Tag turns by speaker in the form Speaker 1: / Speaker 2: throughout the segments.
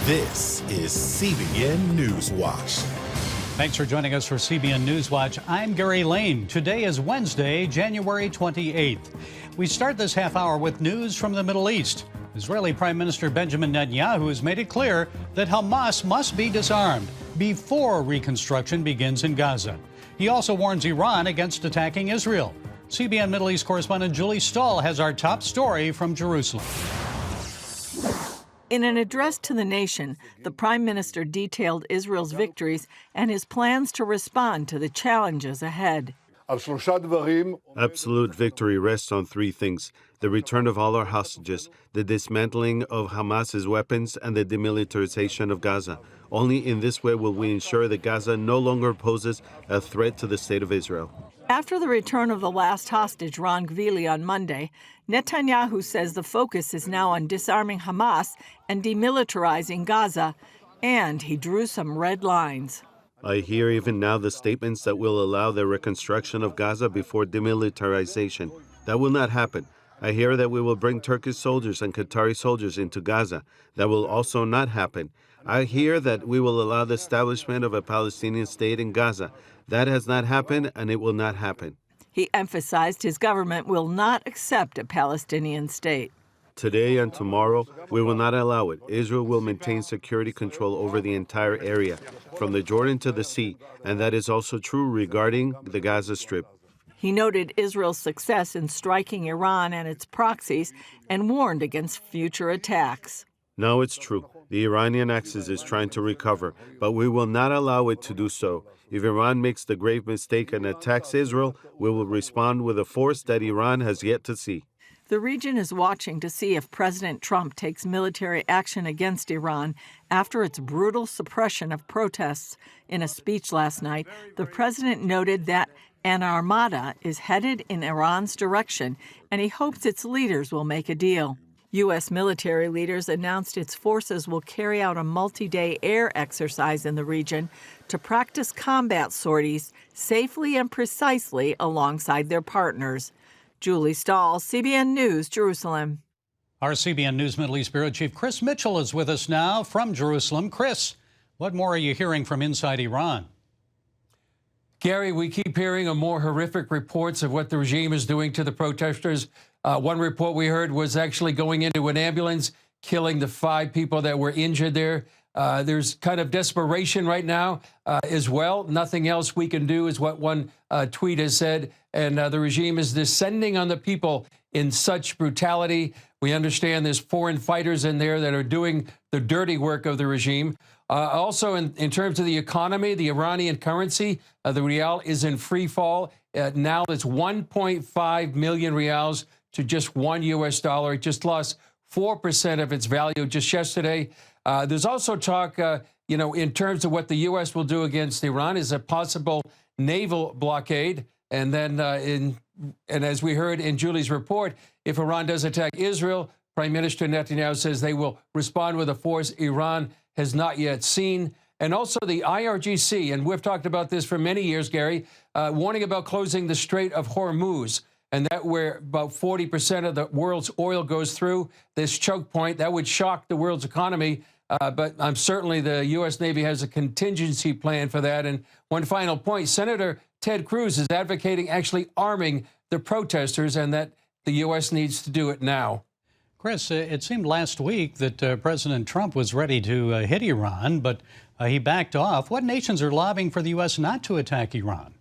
Speaker 1: This is CBN NewsWatch.
Speaker 2: Thanks for joining us for CBN NewsWatch. I'm Gary Lane. Today is Wednesday, January 28th. We start this half hour with news from the Middle East. Israeli Prime Minister Benjamin Netanyahu has made it clear that Hamas must be disarmed before reconstruction begins in Gaza. He also warns Iran against attacking Israel. CBN Middle East correspondent Julie Stahl has our top story from Jerusalem.
Speaker 3: In an address to the nation, the Prime Minister detailed Israel's victories and his plans to respond to the challenges ahead.
Speaker 4: Absolute victory rests on three things: the return of all our hostages, the dismantling of Hamas's weapons, and the demilitarization of Gaza. Only in this way will we ensure that Gaza no longer poses a threat to the state of Israel.
Speaker 3: After the return of the last hostage, Ron Gvili, on Monday, Netanyahu says the focus is now on disarming Hamas and demilitarizing Gaza, and he drew some red lines.
Speaker 4: I hear even now the statements that will allow the reconstruction of Gaza before demilitarization. That will not happen. I hear that we will bring Turkish soldiers and Qatari soldiers into Gaza. That will also not happen. I hear that we will allow the establishment of a Palestinian state in Gaza. That has not happened, and it will not happen.
Speaker 3: He emphasized his government will not accept a Palestinian state.
Speaker 4: Today and tomorrow, we will not allow it. Israel will maintain security control over the entire area, from the Jordan to the sea, and that is also true regarding the Gaza Strip.
Speaker 3: He noted Israel's success in striking Iran and its proxies and warned against future attacks.
Speaker 4: No, it's true. The Iranian axis is trying to recover, but we will not allow it to do so. If Iran makes the grave mistake and attacks Israel, we will respond with a force that Iran has yet to see.
Speaker 3: The region is watching to see if President Trump takes military action against Iran after its brutal suppression of protests. In a speech last night, the president noted that an armada is headed in Iran's direction, and he hopes its leaders will make a deal. U.S. military leaders announced its forces will carry out a multi-day air exercise in the region to practice combat sorties safely and precisely alongside their partners. Julie Stahl, CBN News, Jerusalem.
Speaker 2: Our CBN News Middle East Bureau Chief Chris Mitchell is with us now from Jerusalem. Chris, what more are you hearing from inside Iran?
Speaker 5: Gary, we keep hearing of more horrific reports of what the regime is doing to the protesters. One report we heard was actually going into an ambulance, killing the 5 people that were injured there. There's kind of desperation right now as well. Nothing else we can do is what one tweet has said. And the regime is descending on the people in such brutality. We understand there's foreign fighters in there that are doing the dirty work of the regime. Also, in terms of the economy, the Iranian currency, the rial is in free fall. Now it's 1.5 million rials to just $1 US. It just lost 4% of its value just yesterday. There's also talk, in terms of what the U.S. will do against Iran is a possible naval blockade. And then, and as we heard in Julie's report, if Iran does attack Israel, Prime Minister Netanyahu says they will respond with a force Iran has not yet seen. And also the IRGC, and we've talked about this for many years, Gary, warning about closing the Strait of Hormuz, and that where about 40% of the world's oil goes through this choke point. That would shock the world's economy. But certainly the U.S. Navy has a contingency plan for that. And one final point, Senator Ted Cruz is advocating actually arming the protesters and that the U.S. needs to do it now.
Speaker 2: Chris, it seemed last week that President Trump was ready to hit Iran, but he backed off. What nations are lobbying for the U.S. not to attack Iran?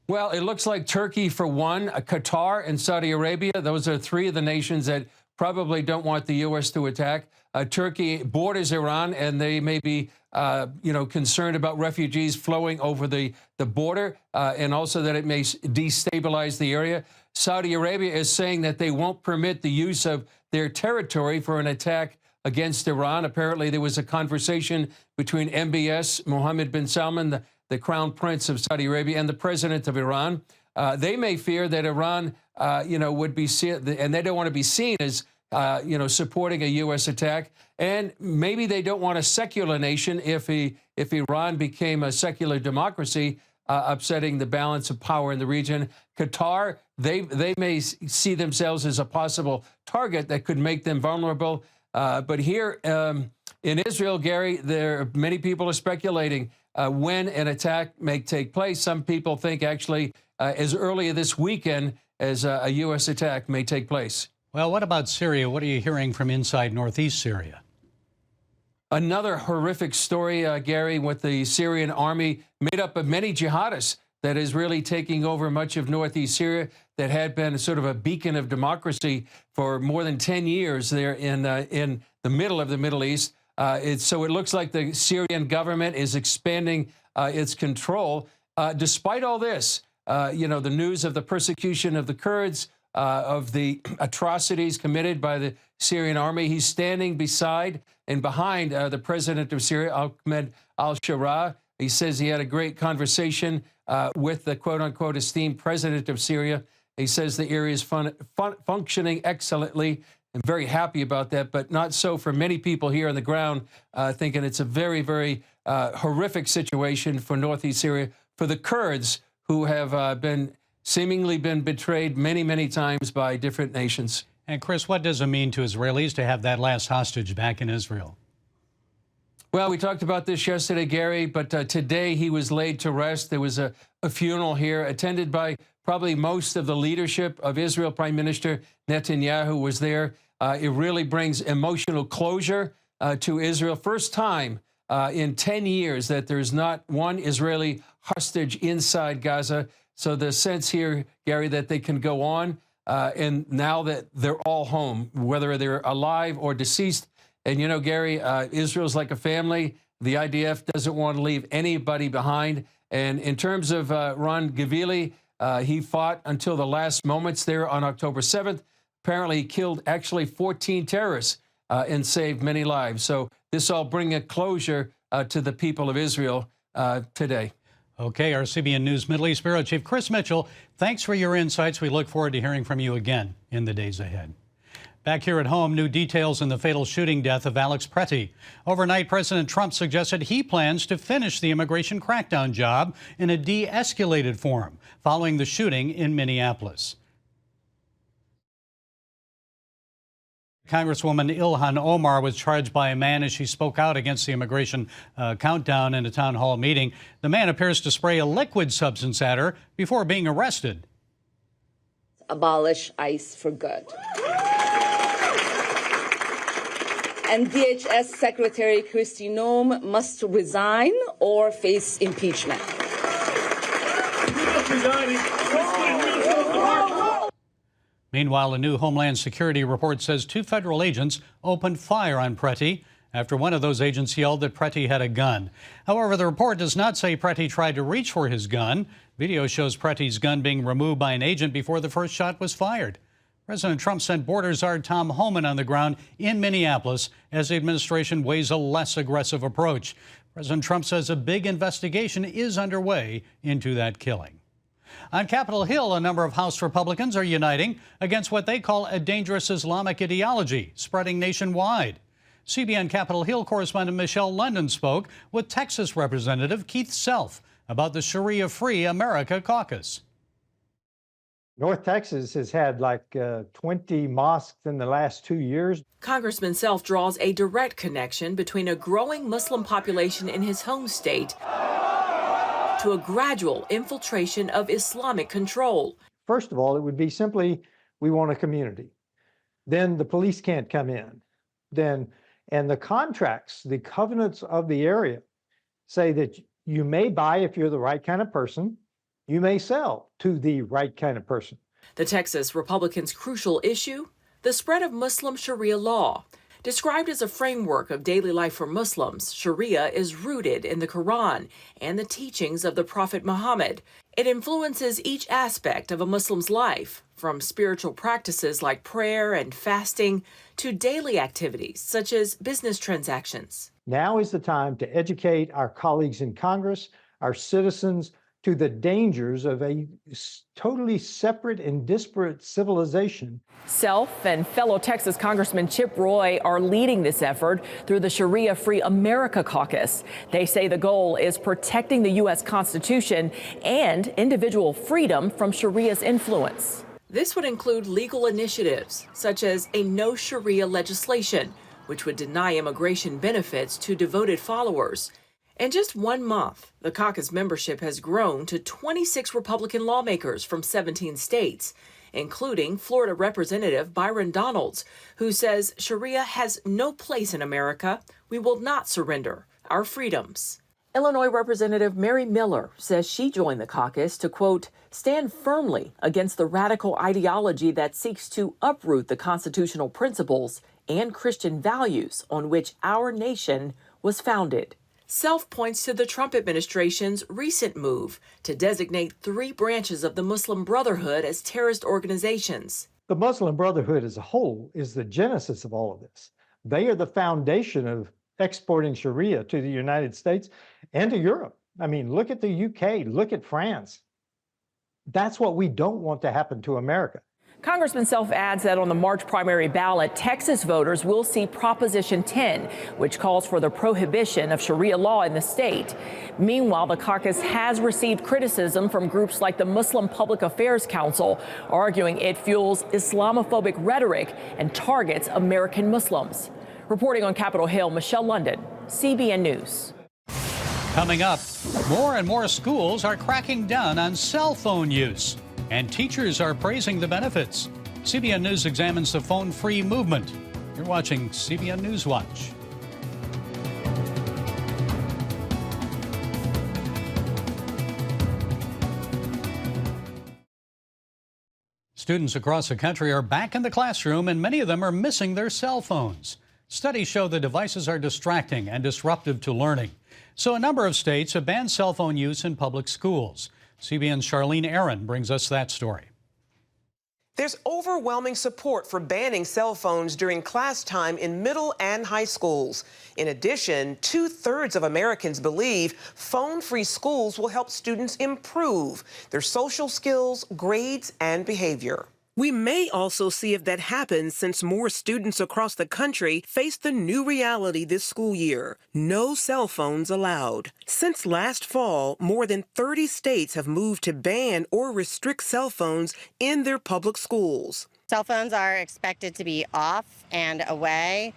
Speaker 5: Well, it looks like Turkey, for one, Qatar and Saudi Arabia. Those are 3 of the nations that probably don't want the U.S. to attack. Turkey borders Iran, and they may be, concerned about refugees flowing over the border, and also that it may destabilize the area. Saudi Arabia is saying that they won't permit the use of their territory for an attack against Iran. Apparently, there was a conversation between MBS, Mohammed bin Salman, the crown prince of Saudi Arabia, and the president of Iran. They may fear that Iran, would be seen, and they don't want to be seen as, supporting a U.S. attack. And maybe they don't want a secular nation if Iran became a secular democracy, upsetting the balance of power in the region. Qatar, they may see themselves as a possible target that could make them vulnerable. But here, In Israel, Gary, many people are speculating when an attack may take place. Some people think actually as early this weekend as a U.S. attack may take place.
Speaker 2: Well, what about Syria? What are you hearing from inside northeast Syria?
Speaker 5: Another horrific story, Gary, with the Syrian army made up of many jihadists that is really taking over much of northeast Syria that had been sort of a beacon of democracy for more than 10 years there in the middle of the Middle East. So it looks like the Syrian government is expanding its control. Despite all this, the news of the persecution of the Kurds, of the atrocities committed by the Syrian army, he's standing beside and behind the president of Syria, Ahmed al-Sharaa. He says he had a great conversation with the quote-unquote esteemed president of Syria. He says the area is functioning excellently. I'm very happy about that, but not so for many people here on the ground, thinking it's a very, very horrific situation for northeast Syria, for the Kurds who have seemingly been betrayed many, many times by different nations.
Speaker 2: And Chris, what does it mean to Israelis to have that last hostage back in Israel?
Speaker 5: Well, we talked about this yesterday, Gary, but today he was laid to rest. There was a funeral here attended by probably most of the leadership of Israel. Prime Minister Netanyahu was there. It really brings emotional closure to Israel. First time in 10 years that there's not one Israeli hostage inside Gaza. So the sense here, Gary, that they can go on and now that they're all home, whether they're alive or deceased. And, you know, Gary, Israel's like a family. The IDF doesn't want to leave anybody behind. And in terms of Ron Gavili, he fought until the last moments there on October 7th. Apparently, he killed actually 14 terrorists and saved many lives. So this all brings a closure to the people of Israel today.
Speaker 2: Okay, our CBN News Middle East Bureau Chief Chris Mitchell, thanks for your insights. We look forward to hearing from you again in the days ahead. Back here at home, new details in the fatal shooting death of Alex Pretti. Overnight, President Trump suggested he plans to finish the immigration crackdown job in a de-escalated form following the shooting in Minneapolis. Congresswoman Ilhan Omar was charged by a man as she spoke out against the immigration countdown in a town hall meeting. The man appears to spray a liquid substance at her before being arrested.
Speaker 6: Abolish ICE for good. And DHS Secretary Kristi Noem must resign or face impeachment.
Speaker 2: Meanwhile, a new Homeland Security report says 2 federal agents opened fire on Pretti after one of those agents yelled that Pretti had a gun. However, the report does not say Pretti tried to reach for his gun. Video shows Pretti's gun being removed by an agent before the first shot was fired. President Trump sent Border Czar Tom Homan on the ground in Minneapolis as the administration weighs a less aggressive approach. President Trump says a big investigation is underway into that killing. On Capitol Hill, a number of House Republicans are uniting against what they call a dangerous Islamic ideology spreading nationwide. CBN Capitol Hill correspondent Michelle London spoke with Texas Representative Keith Self about the Sharia-Free America Caucus.
Speaker 7: North Texas has had like 20 mosques in the last 2 years.
Speaker 8: Congressman Self draws a direct connection between a growing Muslim population in his home state to a gradual infiltration of Islamic control.
Speaker 7: First of all, it would be simply, we want a community. Then the police can't come in. And the contracts, the covenants of the area say that you may buy if you're the right kind of person. You may sell to the right kind of person.
Speaker 8: The Texas Republicans' crucial issue, the spread of Muslim Sharia law. Described as a framework of daily life for Muslims, Sharia is rooted in the Quran and the teachings of the Prophet Muhammad. It influences each aspect of a Muslim's life, from spiritual practices like prayer and fasting to daily activities such as business transactions.
Speaker 7: Now is the time to educate our colleagues in Congress, our citizens, to the dangers of a totally separate and disparate civilization.
Speaker 8: Self and fellow Texas Congressman Chip Roy are leading this effort through the Sharia-Free America Caucus. They say the goal is protecting the U.S. Constitution and individual freedom from Sharia's influence. This would include legal initiatives such as a no Sharia legislation, which would deny immigration benefits to devoted followers. In just 1 month, the caucus membership has grown to 26 Republican lawmakers from 17 states, including Florida Representative Byron Donalds, who says Sharia has no place in America. We will not surrender our freedoms. Illinois Representative Mary Millard says she joined the caucus to, quote, stand firmly against the radical ideology that seeks to uproot the constitutional principles and Christian values on which our nation was founded. Self points to the Trump administration's recent move to designate 3 branches of the Muslim Brotherhood as terrorist organizations.
Speaker 7: The Muslim Brotherhood as a whole is the genesis of all of this. They are the foundation of exporting Sharia to the United States and to Europe. I mean, look at the UK, look at France. That's what we don't want to happen to America.
Speaker 9: Congressman Self adds that on the March primary ballot, Texas voters will see Proposition 10, which calls for the prohibition of Sharia law in the state. Meanwhile, the caucus has received criticism from groups like the Muslim Public Affairs Council, arguing it fuels Islamophobic rhetoric and targets American Muslims. Reporting on Capitol Hill, Michelle London, CBN News.
Speaker 2: Coming up, more and more schools are cracking down on cell phone use, and teachers are praising the benefits. CBN News examines the phone-free movement. You're watching CBN NewsWatch. Students across the country are back in the classroom, and many of them are missing their cell phones. Studies show the devices are distracting and disruptive to learning. So a number of states have banned cell phone use in public schools. CBN's Charlene Aaron brings us that story.
Speaker 10: There's overwhelming support for banning cell phones during class time in middle and high schools. In addition, 2/3 of Americans believe phone-free schools will help students improve their social skills, grades, and behavior. We may also see if that happens, since more students across the country face the new reality this school year: no cell phones allowed. Since last fall, more than 30 states have moved to ban or restrict cell phones in their public schools.
Speaker 11: Cell phones are expected to be off and away.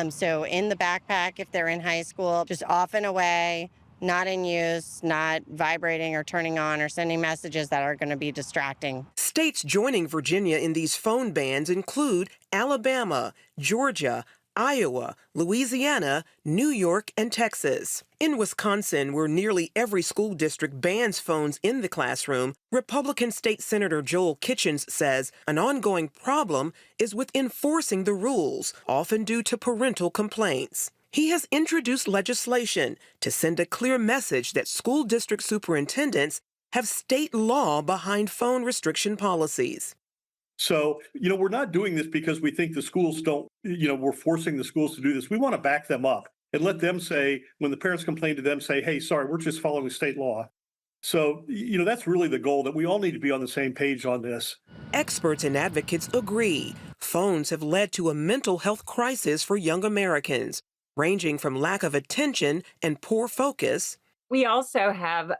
Speaker 11: So in the backpack if they're in high school, just off and away, not in use, not vibrating or turning on or sending messages that are going to be distracting.
Speaker 10: States joining Virginia in these phone bans include Alabama, Georgia, Iowa, Louisiana, New York, and Texas. In Wisconsin, where nearly every school district bans phones in the classroom, Republican State Senator Joel Kitchens says an ongoing problem is with enforcing the rules, often due to parental complaints. He has introduced legislation to send a clear message that school district superintendents have state law behind phone restriction policies.
Speaker 12: So, we're not doing this because we think the schools don't, we're forcing the schools to do this. We want to back them up and let them say, when the parents complain to them, say, hey, sorry, we're just following state law. So, that's really the goal, that we all need to be on the same page on this.
Speaker 10: Experts and advocates agree phones have led to a mental health crisis for young Americans, ranging from lack of attention and poor focus.
Speaker 13: We also have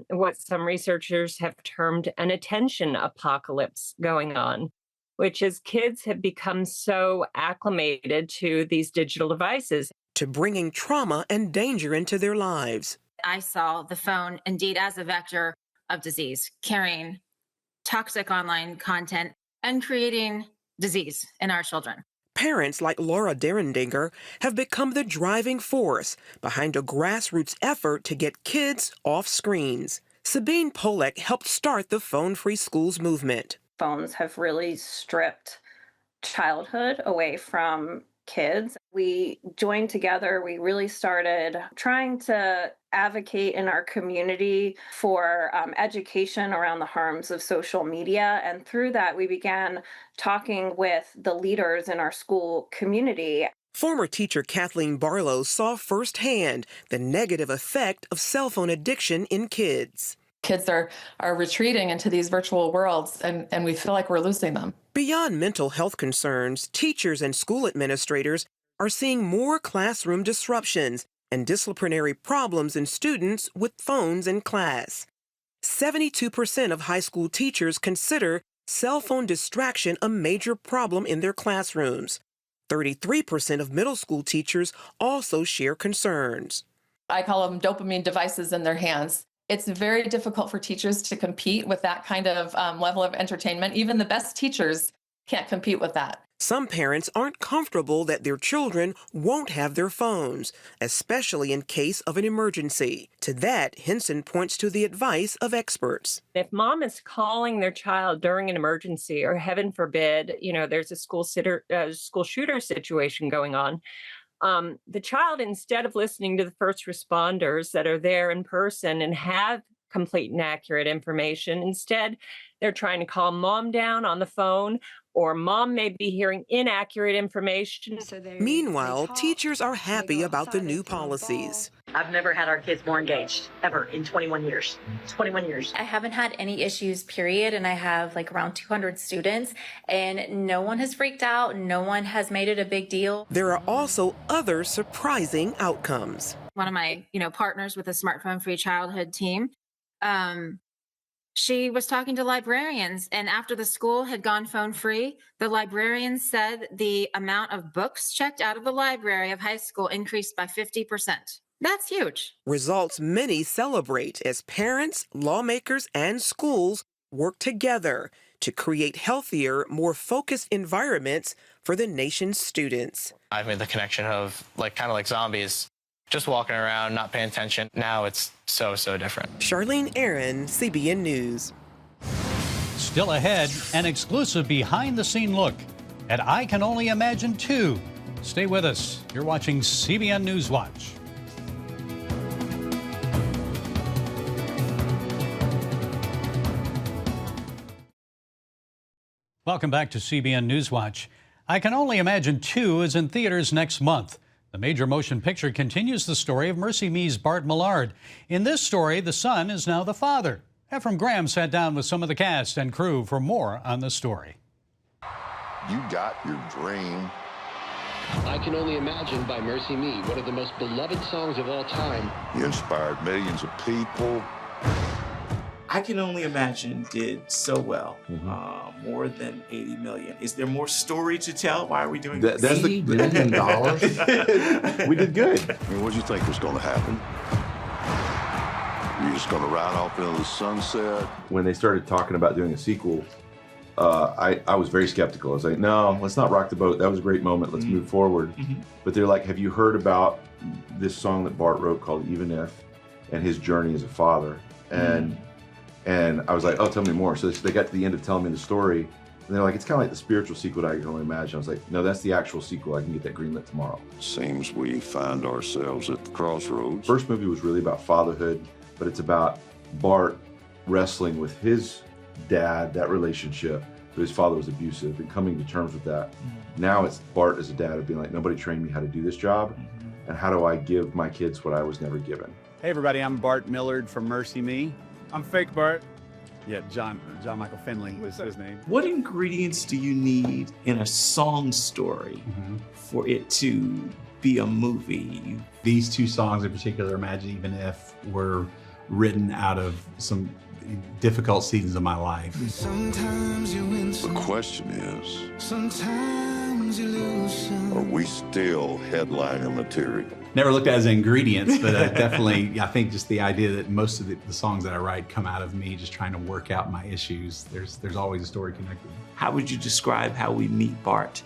Speaker 13: what some researchers have termed an attention apocalypse going on, which is kids have become so acclimated to these digital devices.
Speaker 10: To bringing trauma and danger into their lives.
Speaker 14: I saw the phone indeed as a vector of disease, carrying toxic online content and creating disease in our children.
Speaker 10: Parents like Laura Derendinger have become the driving force behind a grassroots effort to get kids off screens. Sabine Polek helped start the Phone-Free Schools movement.
Speaker 15: Phones have really stripped childhood away from kids. We joined together. We really started trying to advocate in our community for education around the harms of social media. And through that, we began talking with the leaders in our school community.
Speaker 10: Former teacher Kathleen Barlow saw firsthand the negative effect of cell phone addiction in kids.
Speaker 16: Kids are retreating into these virtual worlds, and we feel like we're losing them.
Speaker 10: Beyond mental health concerns, teachers and school administrators are seeing more classroom disruptions and disciplinary problems in students with phones in class. 72% of high school teachers consider cell phone distraction a major problem in their classrooms. 33% of middle school teachers also share concerns.
Speaker 16: I call them dopamine devices in their hands. It's very difficult for teachers to compete with that kind of level of entertainment. Even the best teachers can't compete with that.
Speaker 10: Some parents aren't comfortable that their children won't have their phones, especially in case of an emergency. To that, Henson points to the advice of experts.
Speaker 13: If mom is calling their child during an emergency, or heaven forbid, there's a school shooter situation going on, the child, instead of listening to the first responders that are there in person and have complete and accurate information, instead, they're trying to calm mom down on the phone, or mom may be hearing inaccurate information.
Speaker 10: Meanwhile, teachers are happy about the new policies.
Speaker 17: I've never had our kids more engaged, ever, in 21 years. 21 years.
Speaker 18: I haven't had any issues, period, and I have around 200 students, and no one has freaked out. No one has made it a big deal.
Speaker 10: There are also other surprising outcomes.
Speaker 14: One of my, partners with the Smartphone Free Childhood team, she was talking to librarians, and after the school had gone phone free, the librarians said the amount of books checked out of the library of high school increased by 50%. That's huge.
Speaker 10: Results many celebrate as parents, lawmakers, and schools work together to create healthier, more focused environments for the nation's students.
Speaker 19: I've made the connection of kind of like zombies, just walking around, not paying attention. Now it's so different.
Speaker 10: Charlene Aaron, CBN News.
Speaker 2: Still ahead, an exclusive behind-the-scene look at I Can Only Imagine 2. Stay with us. You're watching CBN NewsWatch. Welcome back to CBN NewsWatch. I Can Only Imagine 2 is in theaters next month. The major motion picture continues the story of Mercy Me's Bart Millard. In this story, the son is now the father. Ephraim Graham sat down with some of the cast and crew for more on the story.
Speaker 20: You got your dream.
Speaker 21: I Can Only Imagine by Mercy Me, one of the most beloved songs of all time.
Speaker 20: You inspired millions of people.
Speaker 22: I Can Only Imagine did so well, more than 80 million. Is there more story to tell? Why are we doing this?
Speaker 20: That's $80 million. We did good. I mean, what did you think was going to happen? You're just going to ride off into the sunset?
Speaker 23: When they started talking about doing a sequel, I was very skeptical. I was like, no, let's not rock the boat. That was a great moment. Let's move forward. But they're like, have you heard about this song that Bart wrote called Even If, and his journey as a father? And I was like, oh, tell me more. So they got to the end of telling me the story, and they're like, it's kind of like the spiritual sequel that I can only imagine. I was like, no, that's the actual sequel. I can get that greenlit tomorrow.
Speaker 20: Seems we find ourselves at the crossroads.
Speaker 23: First movie was really about fatherhood, but it's about Bart wrestling with his dad, that relationship, but his father was abusive, and coming to terms with that. Now it's Bart as a dad of being like, nobody trained me how to do this job, and how do I give my kids what I was never given?
Speaker 24: Hey everybody, I'm Bart Millard from Mercy Me. I'm fake Bart. Yeah, John Michael Finley was his name.
Speaker 22: What ingredients do you need in a song story for it to be a movie?
Speaker 25: These two songs in particular, Imagine Even If, were written out of some difficult seasons of my life.
Speaker 20: Sometimes you win some. The question is, sometimes you lose some. Are we still headliner material?
Speaker 25: Never looked at it as ingredients, but definitely, I think just the idea that most of the songs that I write come out of me just trying to work out my issues. There's always a story connected.
Speaker 22: How would you describe how we meet Bart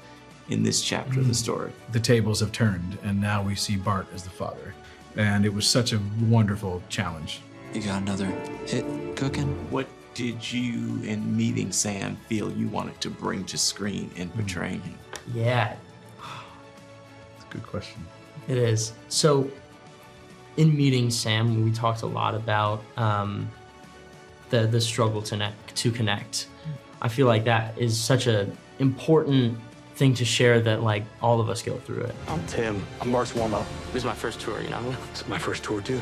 Speaker 22: in this chapter of the story?
Speaker 26: The tables have turned, and now we see Bart as the father. And it was such a wonderful challenge.
Speaker 27: You got another hit cooking?
Speaker 22: What did you, in meeting Sam, feel you wanted to bring to screen in portraying him?
Speaker 28: Yeah.
Speaker 25: That's a good question.
Speaker 28: It is. So, in meeting Sam, we talked a lot about the struggle to connect. I feel like that is such an important thing to share that all of us go through it.
Speaker 27: I'm Tim. I'm Bart's warm-up. This is my first tour, It's my first tour, too.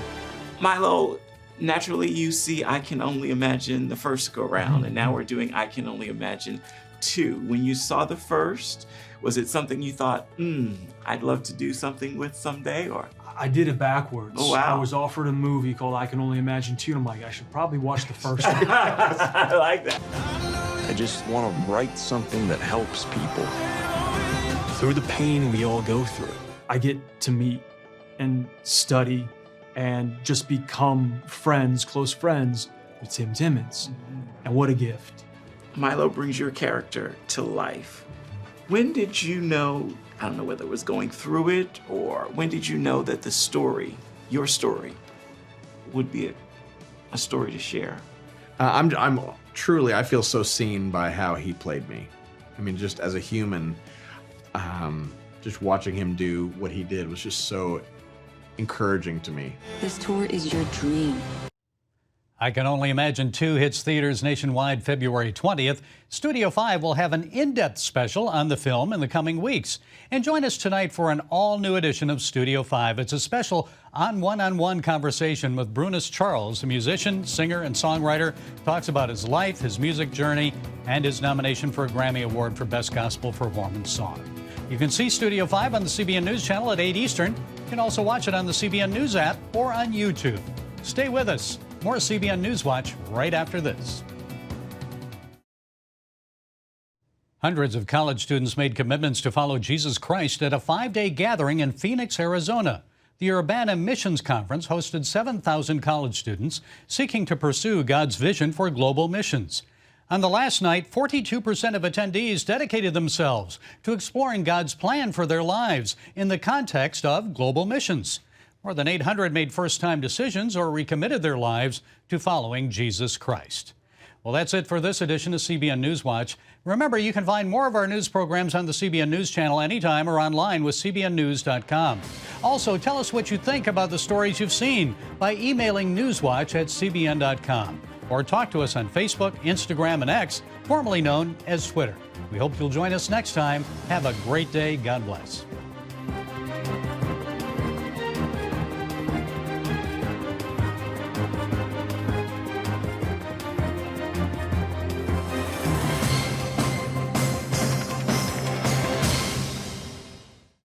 Speaker 22: Milo, naturally you see I Can Only Imagine the first go-round, and now we're doing I Can Only Imagine 2. When you saw the first, was it something you thought, I'd love to do something with someday, or?
Speaker 29: I did it backwards.
Speaker 22: Oh, wow.
Speaker 29: I was offered a movie called I Can Only Imagine 2, and I'm like, I should probably watch the first one.
Speaker 22: I like that.
Speaker 30: I just want to write something that helps people.
Speaker 29: through the pain we all go through, I get to meet and study and just become friends, close friends with Tim Timmons. And what a gift.
Speaker 22: Milo brings your character to life. When did you know, I don't know whether it was going through it, or when did you know that the story, your story, would be a story to share?
Speaker 25: I'm truly, I feel so seen by how he played me. I mean, just as a human, just watching him do what he did was just so encouraging to me.
Speaker 1: This tour is your dream.
Speaker 2: I Can Only Imagine 2 hits theaters nationwide February 20th. Studio 5 will have an in-depth special on the film in the coming weeks. And join us tonight for an all-new edition of Studio 5. It's a special one-on-one conversation with Brunice Charles, a musician, singer, and songwriter. Talks about his life, his music journey, and his nomination for a Grammy Award for Best Gospel Performance Song. You can see Studio 5 on the CBN News Channel at 8 Eastern. You can also watch it on the CBN News app or on YouTube. Stay with us. More CBN NewsWatch right after this. Hundreds of college students made commitments to follow Jesus Christ at a 5-day gathering in Phoenix, Arizona. The Urbana Missions Conference hosted 7,000 college students seeking to pursue God's vision for global missions. On the last night, 42% of attendees dedicated themselves to exploring God's plan for their lives in the context of global missions. More than 800 made first-time decisions or recommitted their lives to following Jesus Christ. Well, that's it for this edition of CBN NewsWatch. Remember, you can find more of our news programs on the CBN News Channel anytime or online with cbnnews.com. Also, tell us what you think about the stories you've seen by emailing newswatch@cbn.com. Or talk to us on Facebook, Instagram, and X, formerly known as Twitter. We hope you'll join us next time. Have a great day. God bless.